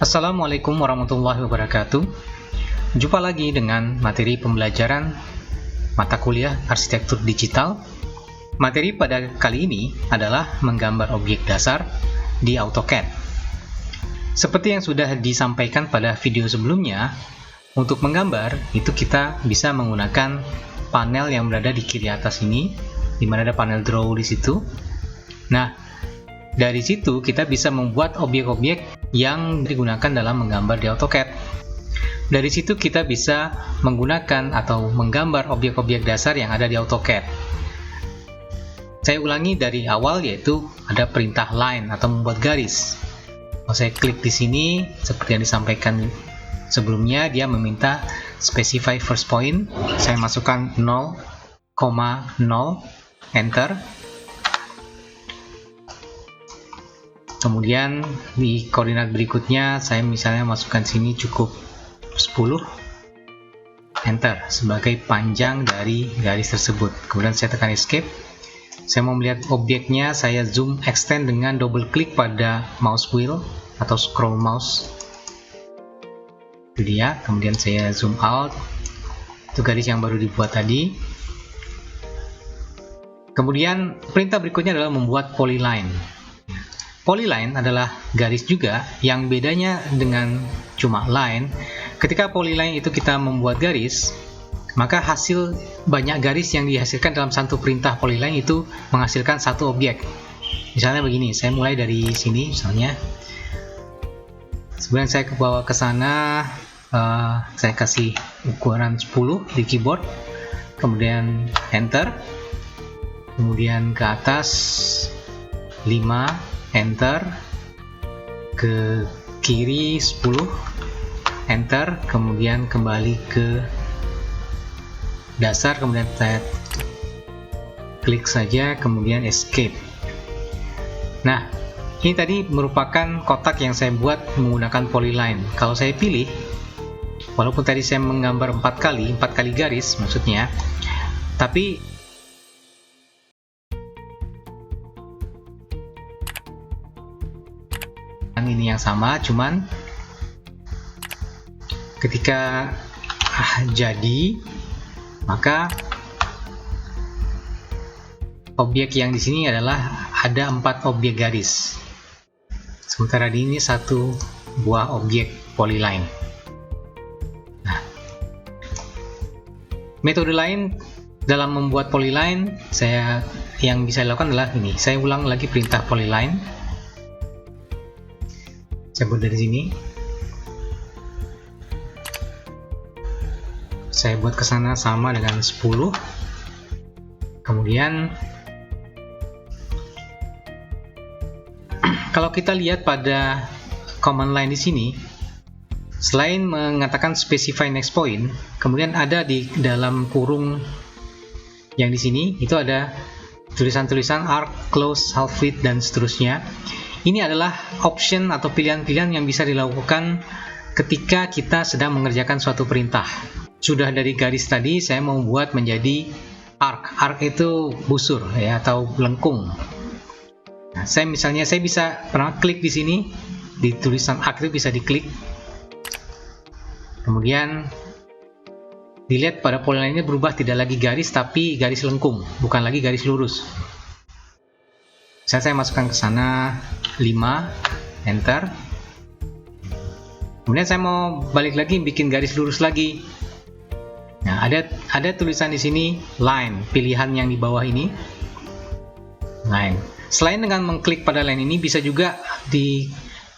Assalamualaikum warahmatullahi wabarakatuh. Jumpa lagi dengan materi pembelajaran mata kuliah arsitektur digital. Materi pada kali ini adalah menggambar objek dasar di AutoCAD. Seperti yang sudah disampaikan pada video sebelumnya, untuk menggambar itu kita bisa menggunakan panel yang berada di kiri atas ini, di mana ada panel draw di situ. Nah, dari situ kita bisa membuat objek-objek yang digunakan dalam menggambar di AutoCAD. Dari situ kita bisa menggunakan atau menggambar objek-objek dasar yang ada di AutoCAD. Saya ulangi dari awal, yaitu ada perintah line atau membuat garis. Kalau saya klik di sini, seperti yang disampaikan sebelumnya, dia meminta specify first point. Saya masukkan 0,0, enter. Kemudian di koordinat berikutnya saya misalnya masukkan sini cukup 10, enter sebagai panjang dari garis tersebut. Kemudian saya tekan escape. Saya mau melihat objeknya, saya zoom extend dengan double klik pada mouse wheel atau scroll mouse. Itu dia. Kemudian saya zoom out. Itu garis yang baru dibuat tadi. Kemudian perintah berikutnya adalah membuat polyline. Polyline adalah garis juga, yang bedanya dengan cuma line. Ketika polyline itu kita membuat garis, maka hasil banyak garis yang dihasilkan dalam satu perintah polyline itu menghasilkan satu objek. Misalnya begini, saya mulai dari sini misalnya. Sebelum saya bawa ke sana, saya kasih ukuran 10 di keyboard, kemudian enter, kemudian ke atas 5, enter, ke kiri 10, enter, kemudian kembali ke dasar, kemudian saya klik saja, kemudian escape. Nah, ini tadi merupakan kotak yang saya buat menggunakan polyline. Kalau saya pilih, walaupun tadi saya menggambar 4 kali garis maksudnya, tapi ini yang sama, cuman ketika jadi, maka objek yang di sini adalah ada 4 objek garis, sementara di ini satu buah objek polyline. Nah, metode lain dalam membuat polyline yang bisa dilakukan adalah ini. Saya ulang lagi perintah polyline. Saya buat dari sini. Saya buat ke sana sama dengan 10. Kemudian kalau kita lihat pada command line di sini, selain mengatakan specify next point, kemudian ada di dalam kurung yang di sini itu ada tulisan-tulisan arc, close, half width, dan seterusnya. Ini adalah option atau pilihan-pilihan yang bisa dilakukan ketika kita sedang mengerjakan suatu perintah. Sudah dari garis tadi, saya mau buat menjadi arc. Arc itu busur ya, atau lengkung. Nah, saya bisa pernah klik di sini, di tulisan arc itu bisa diklik. Kemudian dilihat pada polyline ini berubah, tidak lagi garis tapi garis lengkung, bukan lagi garis lurus. Saya masukkan ke sana 5, enter. Kemudian saya mau balik lagi bikin garis lurus lagi. Nah, ada tulisan di sini line, pilihan yang di bawah ini line. Selain dengan mengklik pada line ini, bisa juga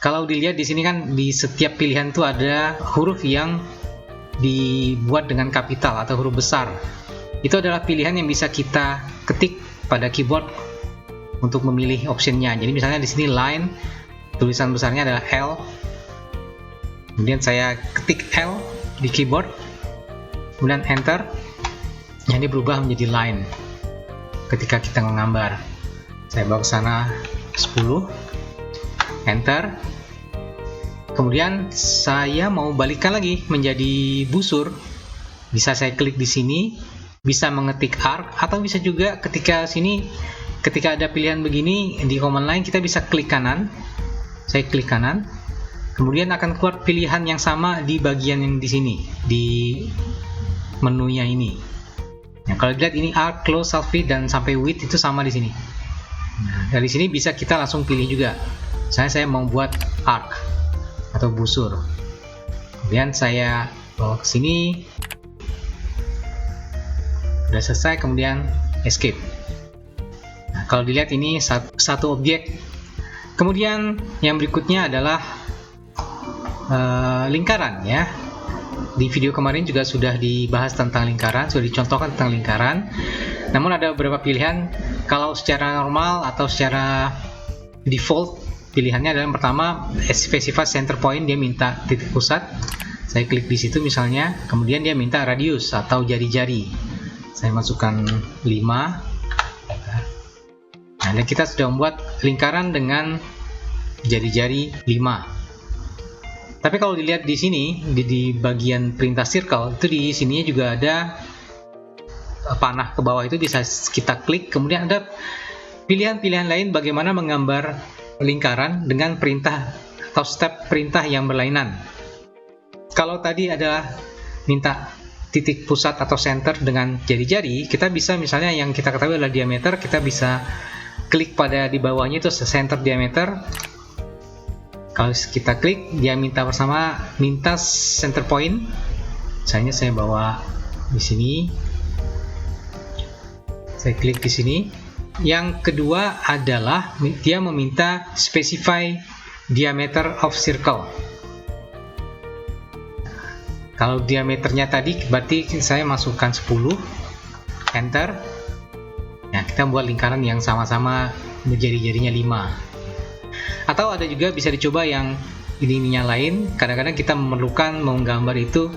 kalau dilihat di sini kan di setiap pilihan itu ada huruf yang dibuat dengan kapital atau huruf besar. Itu adalah pilihan yang bisa kita ketik pada keyboard untuk memilih optionnya. Jadi misalnya di sini line, tulisan besarnya adalah L, kemudian saya ketik L di keyboard, kemudian enter, ini berubah menjadi line ketika kita menggambar. Saya bawa ke sana 10, enter, kemudian saya mau balikkan lagi menjadi busur. Bisa saya klik di sini, bisa mengetik arc, atau bisa juga ketika ada pilihan begini di command line, kita bisa klik kanan. Saya klik kanan, kemudian akan keluar pilihan yang sama di bagian yang di sini, di menunya ini. Nah, kalau dilihat ini arc, close, selfie, dan sampai width itu sama di sini. Nah, dari sini bisa kita langsung pilih juga. Misalnya saya mau buat arc atau busur. Kemudian saya bawa ke sini. Sudah selesai, kemudian escape. Nah, kalau dilihat ini satu objek. Kemudian yang berikutnya adalah lingkaran ya. Di video kemarin juga sudah dibahas tentang lingkaran, sudah dicontohkan tentang lingkaran. Namun ada beberapa pilihan. Kalau secara normal atau secara default, pilihannya adalah yang pertama specify center point, dia minta titik pusat. Saya klik di situ misalnya, kemudian dia minta radius atau jari-jari. Saya masukkan 5. Nah, dan kita sudah membuat lingkaran dengan jari-jari 5. Tapi kalau dilihat di sini, di bagian perintah circle, itu di sininya juga ada panah ke bawah, itu bisa kita klik. Kemudian ada pilihan-pilihan lain bagaimana menggambar lingkaran dengan perintah atau step perintah yang berlainan. Kalau tadi adalah minta titik pusat atau center dengan jari-jari, kita bisa misalnya yang kita ketahui adalah diameter, kita bisa klik pada di bawahnya itu center diameter. Kalau kita klik, dia minta center point. Misalnya saya bawa di sini. Saya klik di sini. Yang kedua adalah dia meminta specify diameter of circle. Kalau diameternya tadi berarti saya masukkan 10. Enter. Nah, kita buat lingkaran yang sama-sama jari-jarinya 5. Atau ada juga bisa dicoba yang ininya lain. Kadang-kadang kita memerlukan menggambar itu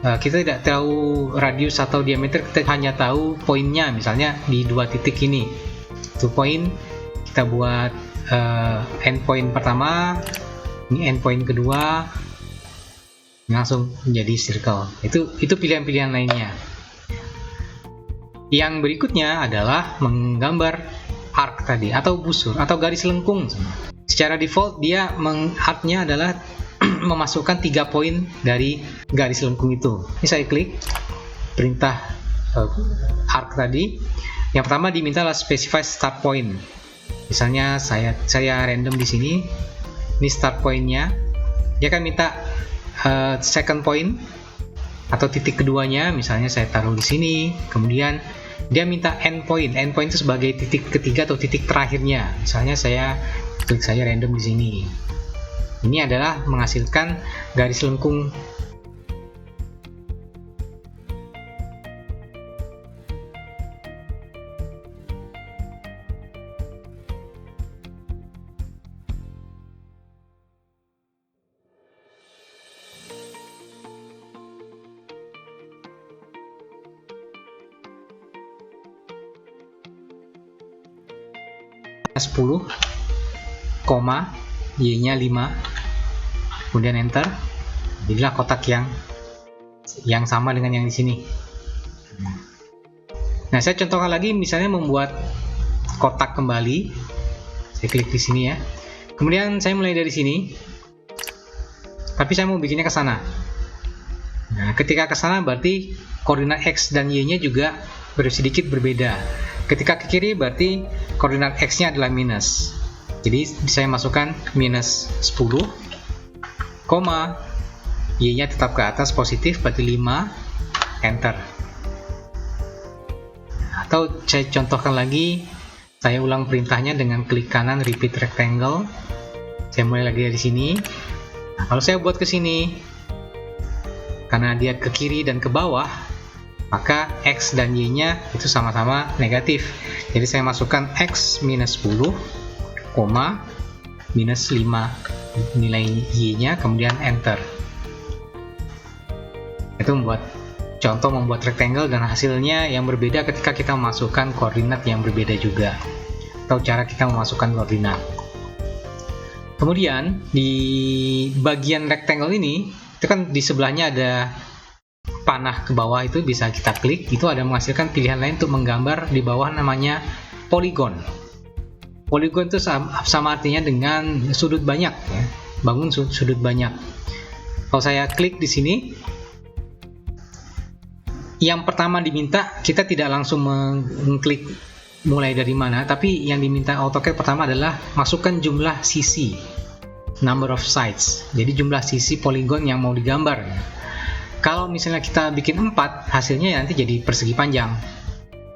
kita tidak tahu radius atau diameter, kita hanya tahu poinnya. Misalnya di 2 titik ini, 2 point, kita buat endpoint pertama, ini endpoint kedua, langsung menjadi circle. Itu pilihan-pilihan lainnya. Yang berikutnya adalah menggambar arc tadi atau busur atau garis lengkung. Secara default dia arc-nya adalah memasukkan 3 poin dari garis lengkung itu. Ini saya klik perintah arc tadi. Yang pertama diminta adalah specify start point. Misalnya saya random di sini. Ini start point-nya. Dia akan minta second point atau titik keduanya. Misalnya saya taruh di sini. Kemudian dia minta end point. End point itu sebagai titik ketiga atau titik terakhirnya. Misalnya saya klik saja random di sini. Ini adalah menghasilkan garis lengkung. (10), koma, y-nya 5, kemudian enter. Jadilah kotak yang sama dengan yang di sini. Nah, saya contohkan lagi, misalnya membuat kotak kembali. Saya klik di sini ya. Kemudian saya mulai dari sini, tapi saya mau bikinnya ke sana. Nah, ketika ke sana berarti koordinat x dan y-nya juga sedikit berbeda. Ketika ke kiri berarti koordinat x-nya adalah minus. Jadi saya masukkan minus 10, koma, y-nya tetap ke atas positif, berarti 5, enter. Atau saya contohkan lagi, saya ulang perintahnya dengan klik kanan repeat rectangle. Saya mulai lagi dari sini. Nah, kalau saya buat ke sini, karena dia ke kiri dan ke bawah, maka x dan y-nya itu sama-sama negatif. Jadi saya masukkan x minus 10, koma, minus 5 nilai y-nya, kemudian enter. Itu membuat rectangle dan hasilnya yang berbeda ketika kita memasukkan koordinat yang berbeda juga, atau cara kita memasukkan koordinat. Kemudian di bagian rectangle ini, itu kan di sebelahnya ada panah ke bawah, itu bisa kita klik. Itu ada menghasilkan pilihan lain untuk menggambar di bawah, namanya polygon. Polygon itu sama artinya dengan sudut banyak ya. bangun sudut banyak. Kalau saya klik di sini, yang pertama diminta, kita tidak langsung mengklik mulai dari mana, tapi yang diminta AutoCAD pertama adalah masukkan jumlah sisi, number of sides, jadi jumlah sisi poligon yang mau digambar. Kalau misalnya kita bikin 4, hasilnya nanti jadi persegi panjang.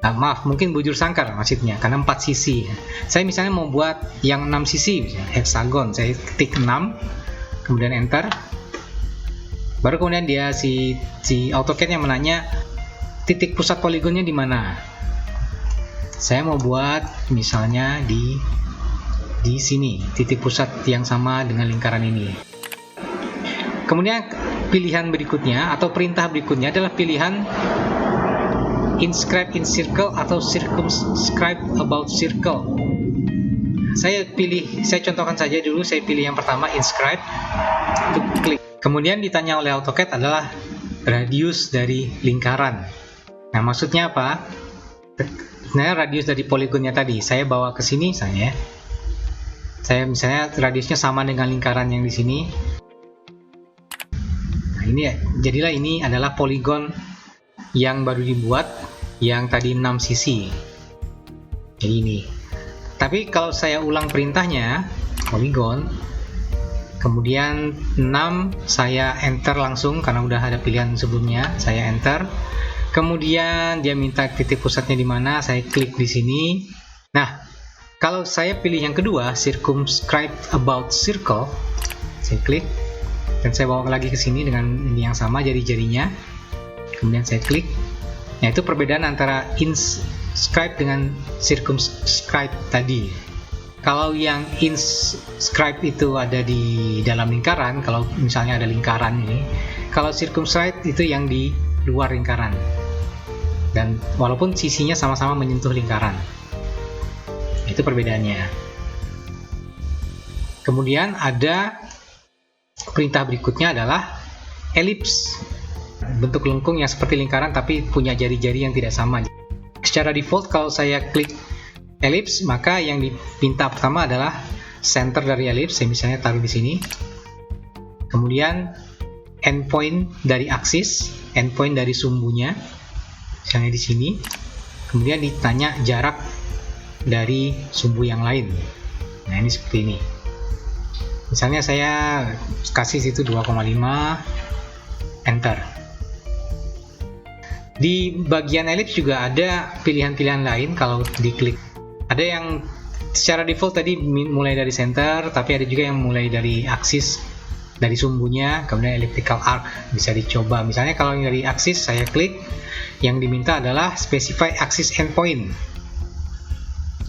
Nah, maaf, mungkin bujur sangkar maksudnya, karena 4 sisi. Saya misalnya mau buat yang 6 sisi, misalnya hexagon, saya ketik 6, kemudian enter. Baru kemudian dia si AutoCAD-nya menanya titik pusat poligonnya di mana. Saya mau buat misalnya di sini, titik pusat yang sama dengan lingkaran ini. Kemudian pilihan berikutnya atau perintah berikutnya adalah pilihan inscribe in circle atau circumscribe about circle. Saya contohkan saja dulu, saya pilih yang pertama, inscribe, klik. Kemudian ditanya oleh AutoCAD adalah radius dari lingkaran. Nah, maksudnya apa? Sebenarnya radius dari poligonnya tadi saya bawa ke sini, saya misalnya radiusnya sama dengan lingkaran yang di sini. Nah, ini jadilah ini adalah poligon yang baru dibuat, yang tadi 6 sisi. Jadi ini. Tapi kalau saya ulang perintahnya, poligon, kemudian 6, saya enter langsung karena udah ada pilihan sebelumnya, saya enter. Kemudian dia minta titik pusatnya di mana, saya klik di sini. Nah, kalau saya pilih yang kedua, circumscribe about circle, saya klik dan saya bawa lagi ke sini dengan ini yang sama, jari-jarinya. Kemudian saya klik. Nah, itu perbedaan antara inscribe dengan circumscribe tadi. Kalau yang inscribe itu ada di dalam lingkaran, kalau misalnya ada lingkaran ini. Kalau circumscribe itu yang di luar lingkaran. Dan walaupun sisinya sama-sama menyentuh lingkaran. Itu perbedaannya. Kemudian ada perintah berikutnya adalah ellipse. Bentuk lengkung yang seperti lingkaran tapi punya jari-jari yang tidak sama. Secara default kalau saya klik ellipse, maka yang diminta pertama adalah center dari ellipse. Saya misalnya taruh di sini. Kemudian endpoint dari aksis, endpoint dari sumbunya, misalnya di sini. Kemudian ditanya jarak dari sumbu yang lain. Nah, ini seperti ini. Misalnya saya kasih situ 2,5, enter. Di bagian ellipse juga ada pilihan-pilihan lain kalau diklik. Ada yang secara default tadi mulai dari center, tapi ada juga yang mulai dari aksis, dari sumbunya, kemudian elliptical arc bisa dicoba. Misalnya kalau yang dari aksis saya klik, yang diminta adalah specify axis endpoint.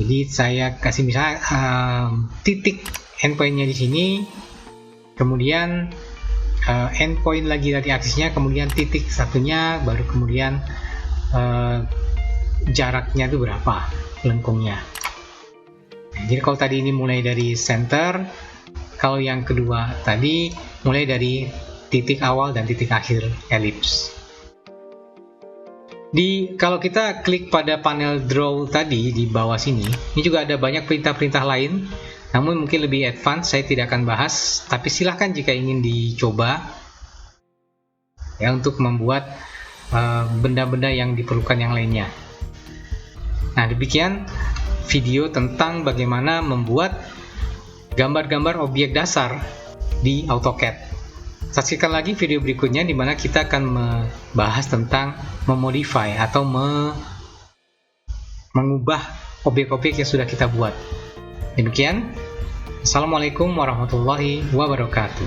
Jadi saya kasih misalnya titik endpointnya di sini, kemudian endpoint lagi dari aksisnya, kemudian titik satunya, baru kemudian jaraknya itu berapa lengkungnya. Nah, jadi kalau tadi ini mulai dari center, kalau yang kedua tadi mulai dari titik awal dan titik akhir ellipse. Kalau kita klik pada panel draw tadi di bawah sini, ini juga ada banyak perintah-perintah lain, namun mungkin lebih advance, saya tidak akan bahas, tapi silahkan jika ingin dicoba ya untuk membuat benda-benda yang diperlukan yang lainnya. Nah, demikian video tentang bagaimana membuat gambar-gambar objek dasar di AutoCAD. Saksikan lagi video berikutnya di mana kita akan membahas tentang memodify atau mengubah objek-objek yang sudah kita buat. Demikian. Assalamualaikum warahmatullahi wabarakatuh.